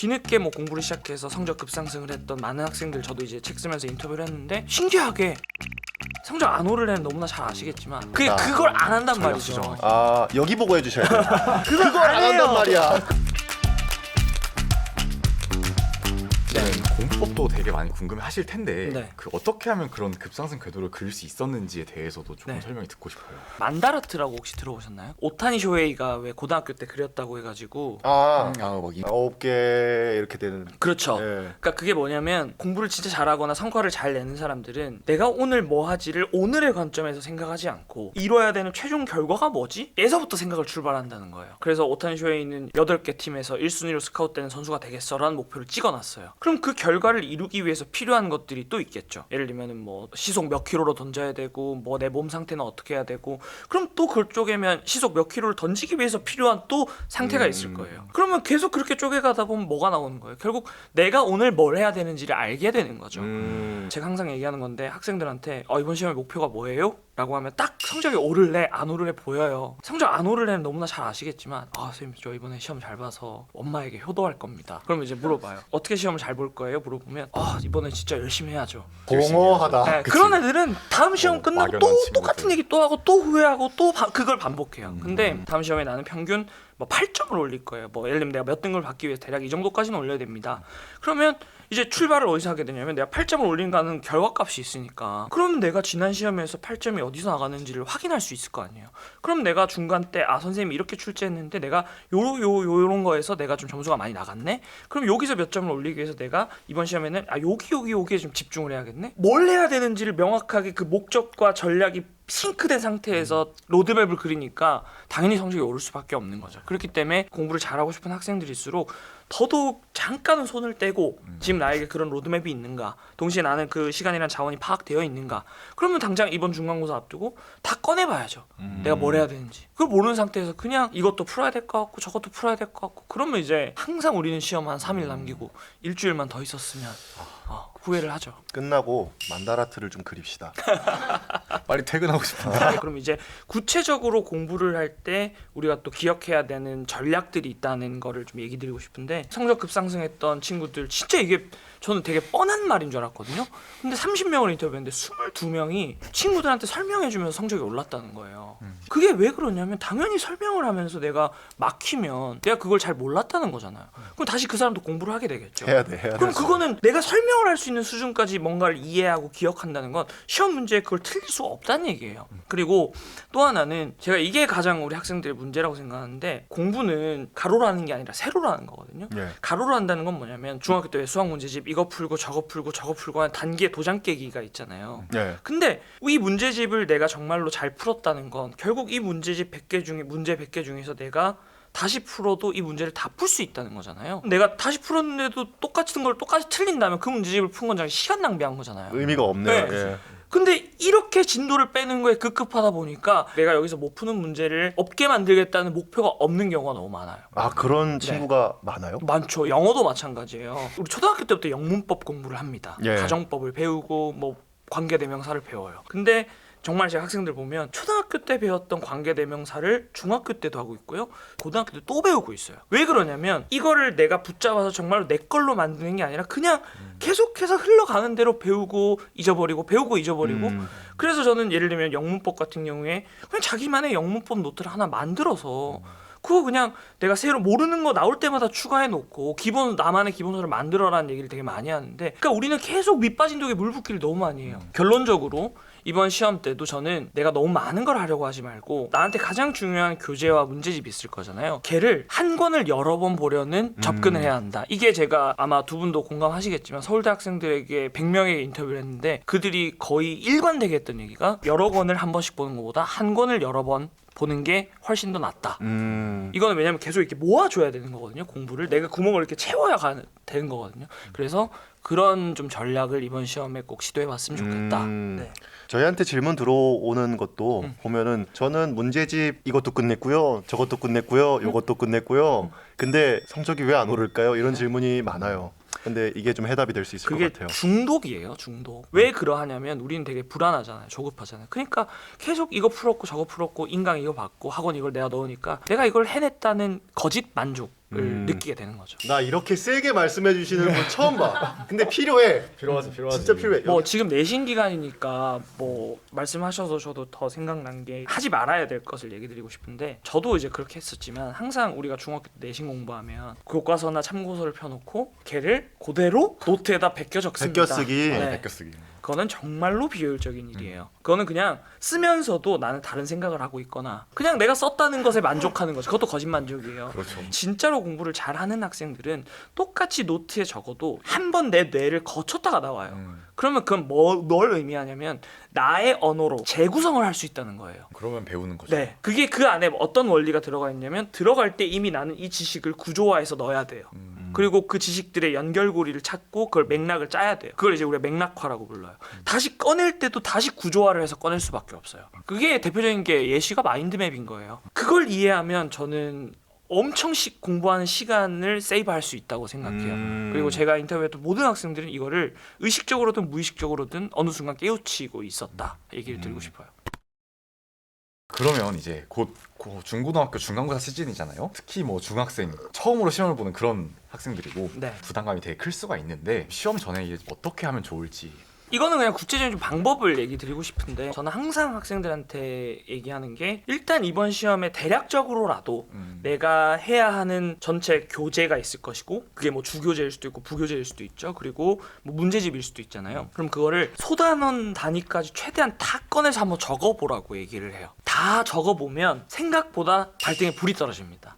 뒤늦게 뭐 공부를 시작해서 성적 급상승을 했던 많은 학생들 저도 이제 책 쓰면서 인터뷰를 했는데 신기하게 성적 안 오를 애는 너무나 잘 아시겠지만 그걸 안 한단 말이죠. 아 여기 보고 해주셔야 돼요. 그걸 안 해요. 한단 말이야. 공부법도 되게 많이 궁금해하실 텐데 네. 그 어떻게 하면 그런 급상승 궤도를 그릴 수 있었는지에 대해서도 조금 네. 설명이 듣고 싶어요. 만다르트라고 혹시 들어보셨나요? 오타니 쇼헤이가 왜 고등학교 때 그렸다고 해가지고 뭐 9개 이렇게 되는. 그렇죠. 예. 그러니까 그게 뭐냐면 공부를 진짜 잘하거나 성과를 잘 내는 사람들은 내가 오늘 뭐 하지를 오늘의 관점에서 생각하지 않고 이뤄야 되는 최종 결과가 뭐지? 에서부터 생각을 출발한다는 거예요. 그래서 오타니 쇼헤이는 8개 팀에서 1순위로 스카웃되는 선수가 되겠어라는 목표를 찍어놨어요. 그럼 그 결과를 이루기 위해서 필요한 것들이 또 있겠죠. 예를 들면은 뭐 시속 몇 킬로로 던져야 되고 뭐 내 몸 상태는 어떻게 해야 되고 그럼 또 그걸 쪼개면 시속 몇 킬로를 던지기 위해서 필요한 또 상태가 있을 거예요. 그러면 계속 그렇게 쪼개가다 보면 뭐가 나오는 거예요? 결국 내가 오늘 뭘 해야 되는지를 알게 되는 거죠. 제가 항상 얘기하는 건데 학생들한테 이번 시험의 목표가 뭐예요? 라고 하면 딱 성적이 오를래 안 오를래 보여요. 성적 안 오를래는 너무나 잘 아시겠지만 선생님 저 이번에 시험 잘 봐서 엄마에게 효도할 겁니다. 그러면 이제 물어봐요. 어떻게 시험을 잘 볼 거예요? 물어보면 이번에 진짜 열심히 해야죠. 공허하다. 네, 그런 애들은 다음 시험 끝나고 또 막연한 친구들. 똑같은 얘기 또 하고 또 후회하고 또 그걸 반복해요. 근데 다음 시험에 나는 평균 뭐 8점을 올릴 거예요. 뭐 예를 들면 내가 몇 등급을 받기 위해서 대략 이 정도까지는 올려야 됩니다. 그러면 이제 출발을 어디서 하게 되냐면 내가 8점을 올린다는 결과값이 있으니까 그러면 내가 지난 시험에서 8점이 어디서 나가는지를 확인할 수 있을 거 아니에요. 그럼 내가 중간 때 선생님이 이렇게 출제했는데 내가 요런 거에서 내가 좀 점수가 많이 나갔네? 그럼 여기서 몇 점을 올리기 위해서 내가 이번 시험에는 여기에 좀 집중을 해야겠네? 뭘 해야 되는지를 명확하게 그 목적과 전략이 싱크된 상태에서 로드맵을 그리니까 당연히 성적이 오를 수밖에 없는 거죠. 그렇기 때문에 공부를 잘하고 싶은 학생들일수록 더더욱 잠깐은 손을 떼고 지금 나에게 그런 로드맵이 있는가, 동시에 나는 그 시간이란 자원이 파악되어 있는가, 그러면 당장 이번 중간고사 앞두고 다 꺼내봐야죠. 내가 뭘 해야 되는지. 그걸 모르는 상태에서 그냥 이것도 풀어야 될 것 같고 저것도 풀어야 될 것 같고 그러면 이제 항상 우리는 시험 한 3일 남기고 일주일만 더 있었으면 후회를 하죠. 끝나고 만다라트를 좀 그립시다. 빨리 퇴근하고 싶은데. 그럼 이제 구체적으로 공부를 할 때 우리가 또 기억해야 되는 전략들이 있다는 거를 좀 얘기 드리고 싶은데 성적 급상승했던 친구들 진짜 이게 저는 되게 뻔한 말인 줄 알았거든요. 근데 30명을 인터뷰했는데 22명이 친구들한테 설명해주면서 성적이 올랐다는 거예요. 그게 왜 그러냐면 당연히 설명을 하면서 내가 막히면 내가 그걸 잘 몰랐다는 거잖아요. 그럼 다시 그 사람도 공부를 하게 되겠죠. 해야 돼. 그럼 그거는 내가 설명을 할 수 있는 수준까지 뭔가를 이해하고 기억한다는 건 시험 문제에 그걸 틀릴 수가 없다는 얘기예요. 그리고 또 하나는 제가 이게 가장 우리 학생들의 문제라고 생각하는데 공부는 가로로 하는 게 아니라 세로로 하는 거거든요. 예. 가로로 한다는 건 뭐냐면 중학교 때 수학 문제집 이거 풀고 저거 풀고 저거 풀고 하는 단계 도장 깨기가 있잖아요. 예. 근데 이 문제집을 내가 정말로 잘 풀었다는 건 결국 이 문제집 100개 중에 문제 100개 중에서 내가 다시 풀어도 이 문제를 다 풀 수 있다는 거잖아요. 내가 다시 풀었는데도 똑같은 걸 똑같이 틀린다면 그 문제집을 푼 건 시간 낭비한 거잖아요. 의미가 없네요. 네. 예. 근데 이렇게 진도를 빼는 거에 급급하다 보니까 내가 여기서 못 푸는 문제를 없게 만들겠다는 목표가 없는 경우가 너무 많아요. 그런 친구가 많아요? 많죠. 영어도 마찬가지예요. 우리 초등학교 때부터 영문법 공부를 합니다. 예. 가정법을 배우고 뭐 관계대명사를 배워요. 근데 정말 제가 학생들 보면 초등학교 때 배웠던 관계대명사를 중학교 때도 하고 있고요. 고등학교 때 또 배우고 있어요. 왜 그러냐면 이거를 내가 붙잡아서 정말로 내 걸로 만드는 게 아니라 그냥 계속해서 흘러가는 대로 배우고 잊어버리고 배우고 잊어버리고 그래서 저는 예를 들면 영문법 같은 경우에 그냥 자기만의 영문법 노트를 하나 만들어서 그거 그냥 내가 새로 모르는 거 나올 때마다 추가해 놓고 나만의 기본서를 만들어라는 얘기를 되게 많이 하는데 그러니까 우리는 계속 밑 빠진 독에 물 붓기를 너무 많이 해요. 결론적으로 이번 시험 때도 저는 내가 너무 많은 걸 하려고 하지 말고 나한테 가장 중요한 교재와 문제집이 있을 거잖아요. 걔를 한 권을 여러 번 보려는 접근을 해야 한다. 이게 제가 아마 두 분도 공감하시겠지만 서울대 학생들에게 100명에게 인터뷰를 했는데 그들이 거의 일관되게 했던 얘기가 여러 권을 한 번씩 보는 것보다 한 권을 여러 번 보는 게 훨씬 더 낫다. 이거는 왜냐면 계속 이렇게 모아줘야 되는 거거든요. 공부를 내가 구멍을 이렇게 채워야 되는 거거든요. 그래서 그런 좀 전략을 이번 시험에 꼭 시도해봤으면 좋겠다. 네. 저희한테 질문 들어오는 것도 보면은 저는 문제집 이것도 끝냈고요, 저것도 끝냈고요, 요것도 끝냈고요. 근데 성적이 왜 안 오를까요? 이런 질문이 많아요. 근데 이게 좀 해답이 될 수 있을 것 그게 같아요. 중독이에요. 중독. 왜 그러하냐면 우리는 되게 불안하잖아요. 조급하잖아요. 그러니까 계속 이거 풀었고 저거 풀었고 인강 이거 받고 학원 이걸 내가 넣으니까 내가 이걸 해냈다는 거짓 만족. 느끼게 되는 거죠. 나 이렇게 세게 말씀해 주시는 분 처음 봐. 근데 필요해. 필요하지. 진짜 필요해. 뭐 지금 내신 기간이니까 뭐 말씀하셔서 저도 더 생각난 게 하지 말아야 될 것을 얘기 드리고 싶은데 저도 이제 그렇게 했었지만 항상 우리가 중학교 때 내신 공부하면 교과서나 참고서를 펴놓고 걔를 그대로 노트에다 베껴 적습니다. 베껴쓰기. 네. 베껴쓰기. 그거는 정말로 비효율적인 일이에요. 그거는 그냥 쓰면서도 나는 다른 생각을 하고 있거나 그냥 내가 썼다는 것에 만족하는 거죠. 그것도 거짓만족이에요. 그렇죠. 진짜로 공부를 잘하는 학생들은 똑같이 노트에 적어도 한 번 내 뇌를 거쳤다가 나와요. 그러면 그건 뭘 의미하냐면 나의 언어로 재구성을 할 수 있다는 거예요. 그러면 배우는 거죠. 네, 그게 그 안에 어떤 원리가 들어가 있냐면 들어갈 때 이미 나는 이 지식을 구조화해서 넣어야 돼요. 그리고 그 지식들의 연결고리를 찾고 그걸 맥락을 짜야 돼요. 그걸 이제 우리가 맥락화라고 불러요. 다시 꺼낼 때도 다시 구조화를 해서 꺼낼 수밖에 없어요. 그게 대표적인 게 예시가 마인드맵인 거예요. 그걸 이해하면 저는 엄청 공부하는 시간을 세이브할 수 있다고 생각해요. 그리고 제가 인터뷰했던 모든 학생들은 이거를 의식적으로든 무의식적으로든 어느 순간 깨우치고 있었다 얘기를 드리고 싶어요. 그러면 이제 곧 중고등학교 중간고사 시즌이잖아요. 특히 뭐 중학생 처음으로 시험을 보는 그런 학생들이고 네. 부담감이 되게 클 수가 있는데 시험 전에 이제 어떻게 하면 좋을지. 이거는 그냥 구체적인 방법을 얘기 드리고 싶은데 저는 항상 학생들한테 얘기하는 게 일단 이번 시험에 대략적으로라도 내가 해야 하는 전체 교재가 있을 것이고 그게 뭐 주교재일 수도 있고 부교재일 수도 있죠. 그리고 뭐 문제집일 수도 있잖아요. 그럼 그거를 소단원 단위까지 최대한 다 꺼내서 한번 적어보라고 얘기를 해요. 다 적어보면 생각보다 발등에 불이 떨어집니다.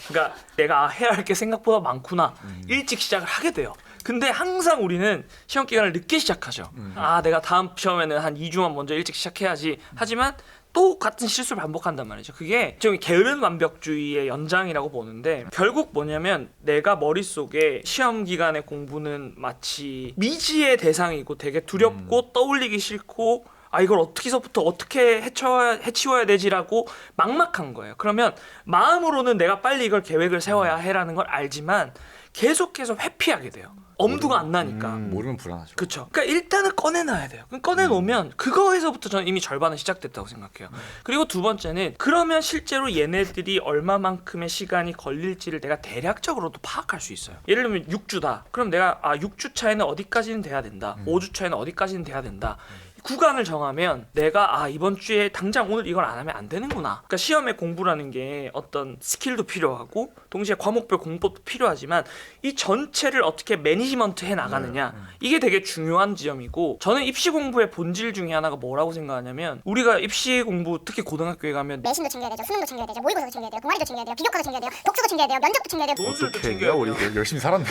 그러니까 내가 해야 할 게 생각보다 많구나. 일찍 시작을 하게 돼요. 근데 항상 우리는 시험 기간을 늦게 시작하죠. 아, 내가 다음 시험에는 한 2주만 먼저 일찍 시작해야지. 하지만 또 같은 실수를 반복한단 말이죠. 그게 좀 게으른 완벽주의의 연장이라고 보는데 결국 뭐냐면 내가 머릿속에 시험 기간의 공부는 마치 미지의 대상이고 되게 두렵고 떠올리기 싫고 아 이걸 어떻게서부터 어떻게 해치워야 되지라고 막막한 거예요. 그러면 마음으로는 내가 빨리 이걸 계획을 세워야 해라는 걸 알지만 계속해서 회피하게 돼요. 엄두가 안 나니까. 모르면 불안하죠. 그렇죠. 그러니까 일단은 꺼내놔야 돼요. 그럼 꺼내놓으면 그거에서부터 저는 이미 절반은 시작됐다고 생각해요. 그리고 두 번째는 그러면 실제로 얘네들이 얼마만큼의 시간이 걸릴지를 내가 대략적으로도 파악할 수 있어요. 예를 들면 6주다. 그럼 내가 6주 차에는 어디까지는 돼야 된다. 5주 차에는 어디까지는 돼야 된다. 구간을 정하면 내가 이번 주에 당장 오늘 이걸 안 하면 안 되는구나. 그러니까 시험의 공부라는 게 어떤 스킬도 필요하고 동시에 과목별 공부도 필요하지만 이 전체를 어떻게 매니지먼트 해 나가느냐 이게 되게 중요한 지점이고 저는 입시 공부의 본질 중에 하나가 뭐라고 생각하냐면 우리가 입시 공부 특히 고등학교에 가면 내신도 챙겨야 되죠, 수능도 챙겨야 되죠, 모의고사도 챙겨야 돼요, 동아리도 챙겨야 돼요, 비교과도 챙겨야 돼요, 독서도 챙겨야 돼요, 면접도 챙겨야 돼요. 논술도 어떻게 챙겨야 했냐, 돼요. 열심히 살았네.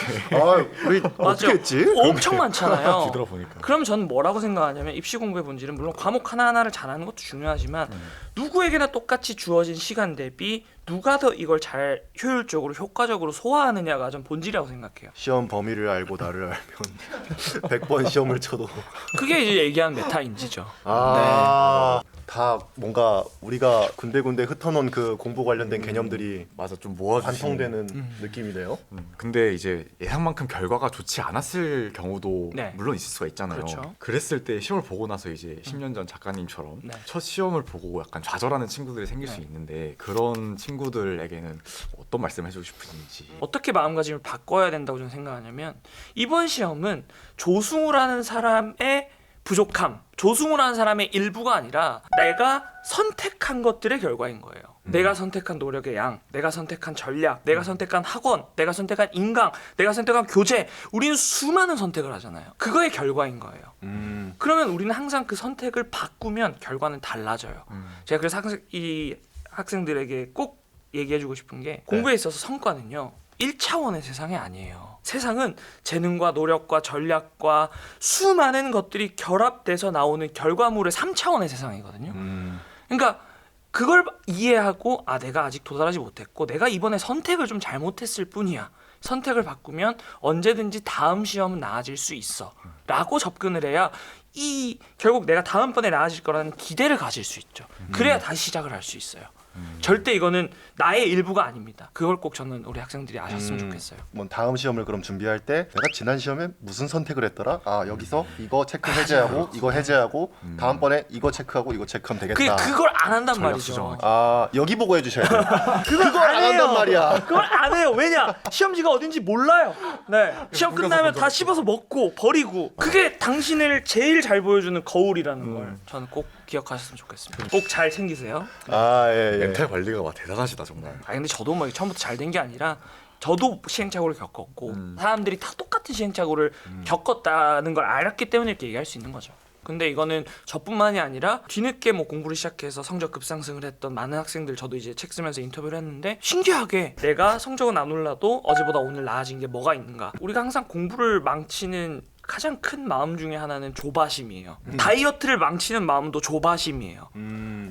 우리 어떻게 했지? 엄청 많잖아요. 뒤돌아보니까. 그럼 저는 뭐라고 생각하냐면 입시 공부의 본질은 물론 과목 하나하나를 잘하는 것도 중요하지만 누구에게나 똑같이 주어진 시간 대비 누가 더 이걸 잘 효율적으로 효과적으로 소화하느냐가 좀 본질이라고 생각해요. 시험 범위를 알고 나를 알면 100번 시험을 쳐도 그게 이제 얘기하는 메타인지죠. 다 뭔가 우리가 군데군데 흩어놓은 그 공부 관련된 개념들이 맞아, 좀 모아주시는. 관통되는 느낌이네요. 근데 이제 예상만큼 결과가 좋지 않았을 경우도 네. 물론 있을 수가 있잖아요. 그렇죠. 그랬을 때 시험을 보고 나서 이제 10년 전 작가님처럼 네. 첫 시험을 보고 약간 좌절하는 친구들이 생길 수 있는데 그런 친구들에게는 어떤 말씀을 해주고 싶으신지. 어떻게 마음가짐을 바꿔야 된다고 저는 생각하냐면 이번 시험은 조승우라는 사람의 부족함, 조승우라는 사람의 일부가 아니라 내가 선택한 것들의 결과인 거예요. 내가 선택한 노력의 양, 내가 선택한 전략, 내가 선택한 학원, 내가 선택한 인강, 내가 선택한 교재. 우리는 수많은 선택을 하잖아요. 그거의 결과인 거예요. 그러면 우리는 항상 그 선택을 바꾸면 결과는 달라져요. 제가 그래서 항상 이 학생들에게 꼭 얘기해주고 싶은 게 공부에 있어서 성과는요 1차원의 세상이 아니에요. 세상은 재능과 노력과 전략과 수많은 것들이 결합돼서 나오는 결과물의 3차원의 세상이거든요. 그러니까 그걸 이해하고 내가 아직 도달하지 못했고 내가 이번에 선택을 좀 잘못했을 뿐이야. 선택을 바꾸면 언제든지 다음 시험은 나아질 수 있어 라고 접근을 해야 결국 내가 다음번에 나아질 거라는 기대를 가질 수 있죠. 그래야 다시 시작을 할 수 있어요. 절대 이거는 나의 일부가 아닙니다. 그걸 꼭 저는 우리 학생들이 아셨으면 좋겠어요. 뭐 다음 시험을 그럼 준비할 때 내가 지난 시험에 무슨 선택을 했더라? 아 여기서 이거 체크 해제하고 이거 해제하고 다음번에 이거 체크하고 이거 체크하면 되겠다. 그걸 안 한단 전략 말이죠. 수정하기. 아 여기 보고 해주셔야 돼요. 그걸 안 한단 말이야. 그걸 안 해요. 왜냐? 시험지가 어딘지 몰라요. 네. 시험 끝나면 다 씹어서 먹고 버리고. 그게 당신을 제일 잘 보여주는 거울이라는 걸 저는 꼭 기억하셨으면 좋겠습니다. 꼭 잘 챙기세요. 아 예. 멘탈 관리가 와 대단하시다 정말. 아 근데 저도 뭐 처음부터 잘 된 게 아니라 저도 시행착오를 겪었고 사람들이 다 똑같은 시행착오를 겪었다는 걸 알았기 때문에 이렇게 얘기할 수 있는 거죠. 근데 이거는 저뿐만이 아니라 뒤늦게 뭐 공부를 시작해서 성적 급상승을 했던 많은 학생들 저도 이제 책 쓰면서 인터뷰를 했는데 신기하게 내가 성적은 안 올라도 어제보다 오늘 나아진 게 뭐가 있는가. 우리가 항상 공부를 망치는 가장 큰 마음 중에 하나는 조바심이에요. 다이어트를 망치는 마음도 조바심이에요.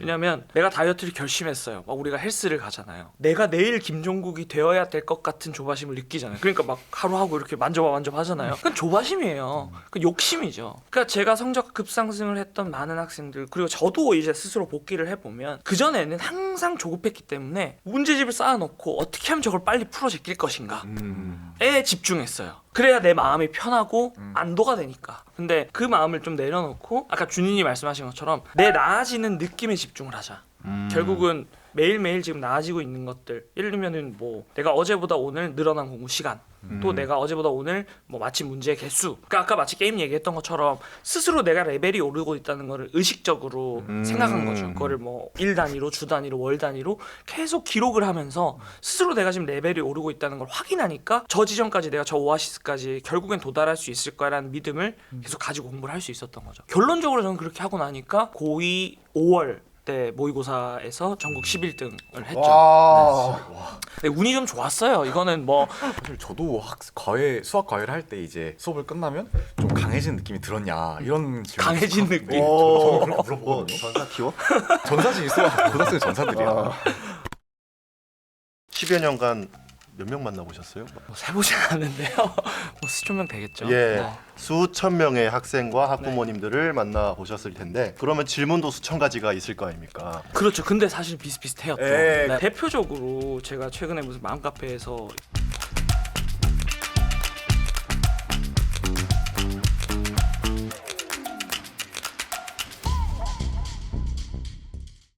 왜냐면 내가 다이어트를 결심했어요. 막 우리가 헬스를 가잖아요. 내가 내일 김종국이 되어야 될 것 같은 조바심을 느끼잖아요. 그러니까 막 하루 하고 이렇게 만져봐 하잖아요. 그건 조바심이에요. 그 욕심이죠. 그러니까 제가 성적 급상승을 했던 많은 학생들 그리고 저도 이제 스스로 복귀를 해보면 그 전에는 항상 조급했기 때문에 문제집을 쌓아놓고 어떻게 하면 저걸 빨리 풀어 제낄 것인가에 집중했어요. 그래야 내 마음이 편하고 안도가 되니까. 근데 그 마음을 좀 내려놓고 아까 준인이 말씀하신 것처럼 내 나아지는 느낌에 집중을 하자. 결국은 매일매일 지금 나아지고 있는 것들 예를 들면은 뭐 내가 어제보다 오늘 늘어난 공부 시간 또 내가 어제보다 오늘 뭐 마친 문제의 개수 그러니까 아까 마치 게임 얘기했던 것처럼 스스로 내가 레벨이 오르고 있다는 거를 의식적으로 생각한 거죠. 그거를 뭐 일 단위로 주 단위로 월 단위로 계속 기록을 하면서 스스로 내가 지금 레벨이 오르고 있다는 걸 확인하니까 저 지점까지 내가 저 오아시스까지 결국엔 도달할 수 있을 거라는 믿음을 계속 가지고 공부를 할 수 있었던 거죠. 결론적으로 저는 그렇게 하고 나니까 고2 5월 때 모의고사에서 전국 11등을 했죠. 와. 근데 운이 좀 좋았어요. 이거는 뭐 사실 저도 수학 과외를 할 때 이제 수업을 끝나면 좀 강해진 느낌이 들었냐 이런 질문. 강해진 느낌. 저는 그렇게 뭐 물어보거든요. 전사 키워? 전사지 있어요. 고등학생 전사들이야. 10여 년간 몇 명 만나보셨어요? 뭐 세보진 않는데요. 뭐 수천 명 되겠죠. 예, 네. 수천 명의 학생과 학부모님들을 만나 보셨을 텐데 그러면 질문도 수천 가지가 있을 거 아닙니까? 그렇죠. 근데 사실 비슷비슷해요. 또. 예. 네. 대표적으로 제가 최근에 무슨 마음 카페에서